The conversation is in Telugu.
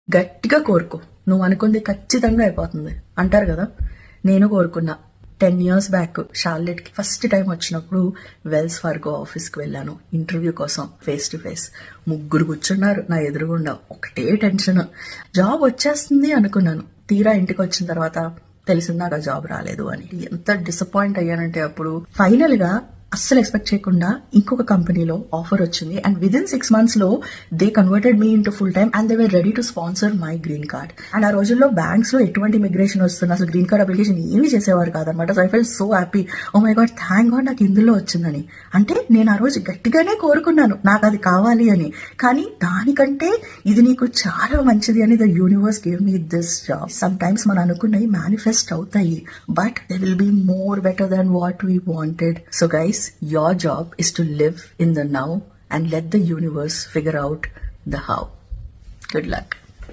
గట్టిగా కోరుకో, నువ్వు అనుకుంది ఖచ్చితంగా అయిపోతుంది అంటారు కదా. నేను కోరుకున్నా. 10 years బ్యాక్ షార్లెట్కి ఫస్ట్ టైం వచ్చినప్పుడు వెల్స్ ఫార్గో ఆఫీస్కి వెళ్ళాను ఇంటర్వ్యూ కోసం. ఫేస్ టు ఫేస్ 3 కూర్చున్నారు నా ఎదురుగుండా. ఒకటే టెన్షన్, జాబ్ వచ్చేస్తుంది అనుకున్నాను. తీరా ఇంటికి వచ్చిన తర్వాత తెలిసింది నాకు ఆ జాబ్ రాలేదు అని. ఎంత డిసప్పాయింట్ అయ్యానంటే అప్పుడు. ఫైనల్ గా అస్సలు ఎక్స్పెక్ట్ చేయకుండా ఇంకొక కంపెనీలో ఆఫర్ వచ్చింది. అండ్ విదిన్ 6 months లో they converted me into full time and they were ready to sponsor my green card. And ఆ రోజుల్లో బ్యాంక్స్ లో ఎటువంటి ఇమిగ్రేషన్ వస్తుంది, అసలు గ్రీన్ కార్డ్ అప్లికేషన్ ఏమీ చేసేవారు కాదనమాట. So I fell so happy. Oh my God, thank God నాకు ఇందులో వచ్చిందని. అంటే నేను ఆ రోజు గట్టిగానే కోరుకున్నాను నాకు అది కావాలి అని. కానీ దానికంటే ఇది నీకు చాలా మంచిది అని the universe give me this job. Sometimes మనం అనుకున్నవి మేనిఫెస్ట్ అవుతాయి, but they will be more better than what we wanted. So guys, your job is to live in the now and let the universe figure out the how. Good luck.